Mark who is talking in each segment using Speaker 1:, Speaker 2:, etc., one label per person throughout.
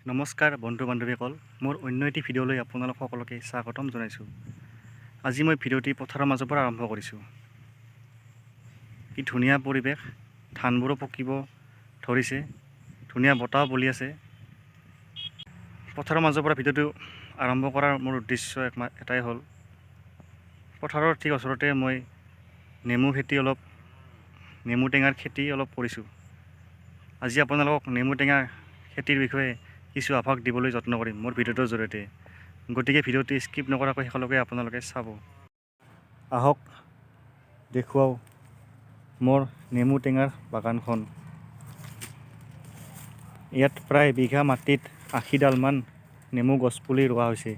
Speaker 1: নমস্কাৰ বন্ধু বান্ধৱীসকল, মোৰ অন্য এটি ভিডিঅ'লৈ আপোনালোক সকলোকে স্বাগতম জনাইছোঁ। আজি মই ভিডিঅ'টি পথাৰৰ মাজৰ পৰা আৰম্ভ কৰিছোঁ। কি ধুনীয়া পৰিৱেশ, ধানবোৰো পকিব ধৰিছে, ধুনীয়া বতাহ বলি আছে। পথাৰৰ মাজৰ পৰা ভিডিঅ'টো আৰম্ভ কৰাৰ মোৰ উদ্দেশ্য এটাই হ'ল, পথাৰৰ ঠিক ওচৰতে মই নেমু টেঙাৰ খেতি অলপ কৰিছোঁ। আজি আপোনালোকক নেমু টেঙা খেতিৰ বিষয়ে কিছু আভাস দিবলৈ যত্ন কৰিম মোৰ ভিডিঅ'টোৰ জৰিয়তে। গতিকে ভিডিঅ'টি স্কিপ নকৰাকৈ শেষলৈকে আপোনালোকে চাব। আহক দেখুৱাওঁ মোৰ নেমু টেঙাৰ বাগানখন। ইয়াত প্ৰায় বিঘা মাটিত ৮০ডালমান নেমু গছপুলি ৰোৱা হৈছে।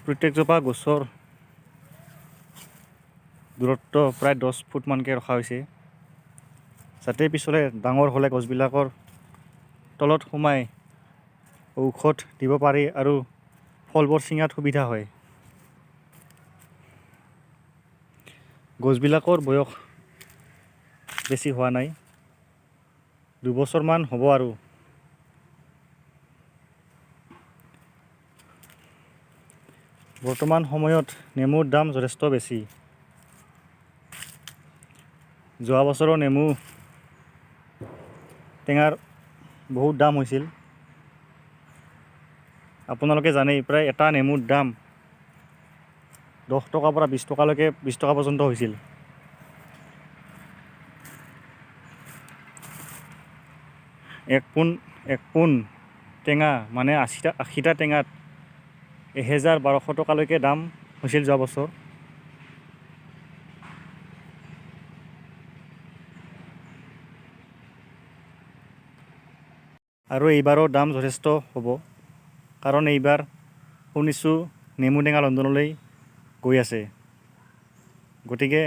Speaker 1: প্ৰত্যেকজোপা গছৰ দূৰত্ব প্ৰায় 10 ফুটমানকৈ ৰখা হৈছে, যাতে পিছলৈ ডাঙৰ হ'লে গছবিলাকৰ তলত সোমাই ঔষধ দিব পাৰি আৰু ফলবোৰ ছিঙাত সুবিধা হয়। গছবিলাকৰ বয়স বেছি হোৱা নাই, 2 বছৰমান হ'ব আৰু। বৰ্তমান সময়ত নেমুৰ দাম যথেষ্ট বেছি। যোৱা বছৰৰ নেমু টেঙাৰ বহুত দাম হৈছিল। আপোনালোকে জানেই, প্ৰায় এটা নেমুৰ দাম 10 টকাৰ পৰা 20 টকা পৰ্যন্ত হৈছিল। এক পোন টেঙা মানে 80টা টেঙাত 1000-1200 টকালৈকে দাম হৈছিল যোৱা বছৰ। আৰু এইবাৰো দাম যথেষ্ট হ'ব, কাৰণ এইবাৰ শুনিছোঁ নেমু টেঙা লণ্ডনলৈ গৈ আছে। গতিকে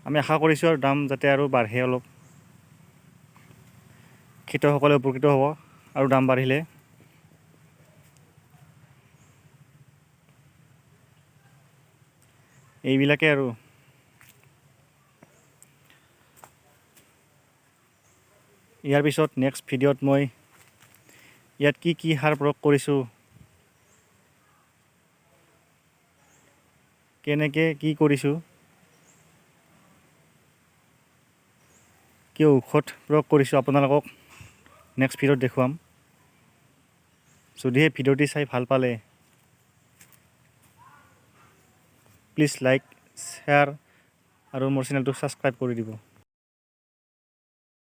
Speaker 1: আমি আশা কৰিছোঁ আৰু দাম যাতে আৰু বাঢ়ে অলপ। খেতিয়কসকলে উপকৃত হ'ব আৰু দাম বাঢ়িলে। এইবিলাকে আৰু। ইয়াৰ পিছত নেক্সট ভিডিঅ'ত মই ইয়াত কি সাৰ প্ৰয়োগ কৰিছোঁ, কেনেকৈ কি কৰিছোঁ, কি ঔষধ প্ৰয়োগ কৰিছোঁ আপোনালোকক নেক্সট ভিডিঅ'ত দেখুৱাম। যদিহে ভিডিঅ'টি চাই ভাল পালে প্লিজ লাইক, শ্বেয়াৰ আৰু মোৰ চেনেলটো ছাবস্ক্ৰাইব কৰি দিব।